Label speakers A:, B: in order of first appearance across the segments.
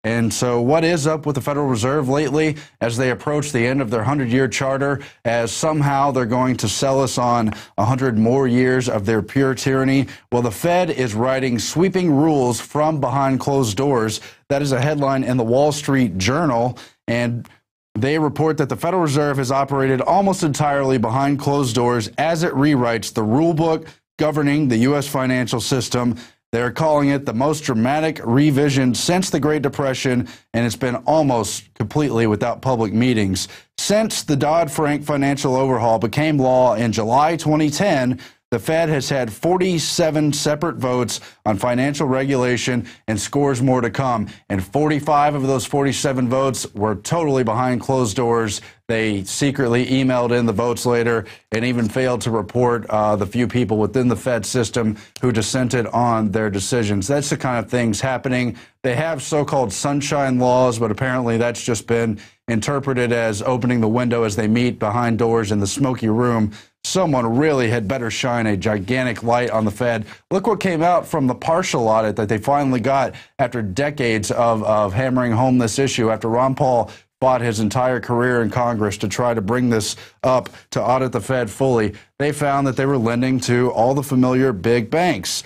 A: And so what is up with the Federal Reserve lately as they approach the end of their 100-year charter, as somehow they're going to sell us on 100 more years of their pure tyranny? Well, the Fed is writing sweeping rules from behind closed doors. That is a headline in the Wall Street Journal, and they report that the Federal Reserve has operated almost entirely behind closed doors as it rewrites the rule book governing the U.S. financial system. They're calling it the most dramatic revision since the Great Depression, and it's been almost completely without public meetings. Since the Dodd-Frank financial overhaul became law in July 2010, the Fed has had 47 separate votes on financial regulation and scores more to come. And 45 of those 47 votes were totally behind closed doors. They secretly emailed in the votes later and even failed to report the few people within the Fed system who dissented on their decisions. That's the kind of things happening. They have so-called sunshine laws, but apparently that's just been interpreted as opening the window as they meet behind doors in the smoky room. Someone really had better shine a gigantic light on the Fed. Look what came out from the partial audit that they finally got after decades of hammering home this issue, after Ron Paul fought his entire career in Congress to try to bring this up to audit the Fed fully. They found that they were lending to all the familiar big banks.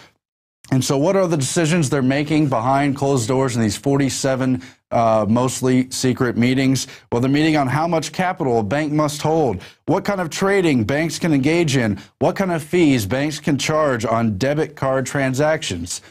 A: And so what are the decisions they're making behind closed doors in these 47 mostly secret meetings? Well, they're meeting on how much capital a bank must hold, what kind of trading banks can engage in, what kind of fees banks can charge on debit card transactions,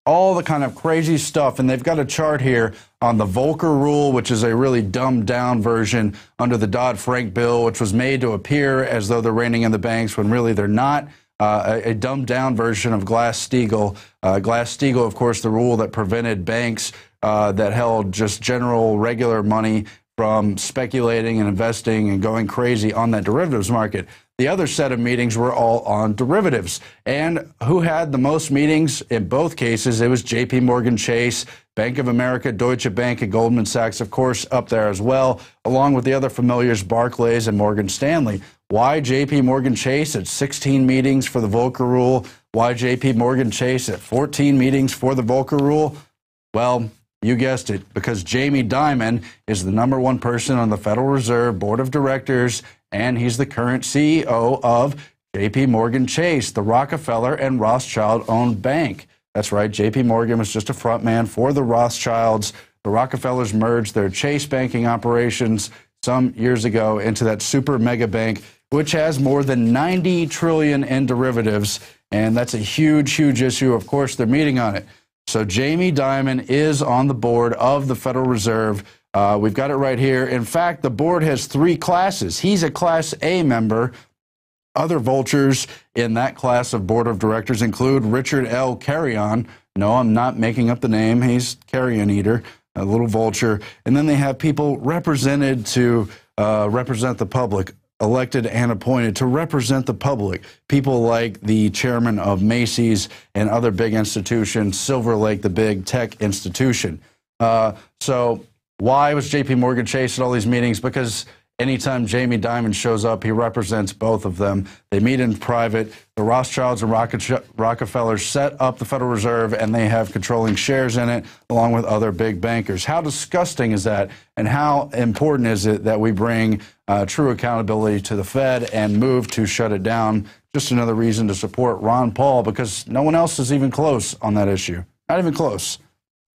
A: all the kind of crazy stuff. And they've got a chart here on the Volcker rule, which is a really dumbed down version under the Dodd-Frank bill, which was made to appear as though they're reining in the banks when really they're not. A dumbed-down version of Glass-Steagall. Glass-Steagall, of course, the rule that prevented banks that held just general, regular money from speculating and investing and going crazy on that derivatives market. The other set of meetings were all on derivatives. And who had the most meetings in both cases? It was J.P. Morgan Chase, Bank of America, Deutsche Bank, and Goldman Sachs, of course, up there as well, along with the other familiars, Barclays and Morgan Stanley. Why J.P. Morgan Chase at 16 meetings for the Volcker rule? Why J.P. Morgan Chase at 14 meetings for the Volcker rule? Well, you guessed it, because Jamie Dimon is the #1 person on the Federal Reserve Board of Directors, and he's the current CEO of J.P. Morgan Chase, the Rockefeller and Rothschild-owned bank. That's right, J.P. Morgan was just a front man for the Rothschilds. The Rockefellers merged their Chase banking operations some years ago into that super mega bank, which has more than $90 trillion in derivatives, and that's a huge, huge issue. Of course, they're meeting on it. So Jamie Dimon is on the board of the Federal Reserve. We've got it right here. In fact, the board has 3 classes. He's a Class A member. Other vultures in that class of board of directors include Richard L. Carrion. No, I'm not making up the name. He's carrion eater, a little vulture. And then they have people represented to represent the public, elected and appointed to represent the public. People like the chairman of Macy's and other big institutions, Silver Lake, the big tech institution. So why was J.P. Morgan Chase at all these meetings? Because anytime Jamie Dimon shows up, he represents both of them. They meet in private. The Rothschilds and Rockefellers set up the Federal Reserve, and they have controlling shares in it, along with other big bankers. How disgusting is that? And how important is it that we bring true accountability to the Fed and move to shut it down? Just another reason to support Ron Paul, because no one else is even close on that issue. Not even close.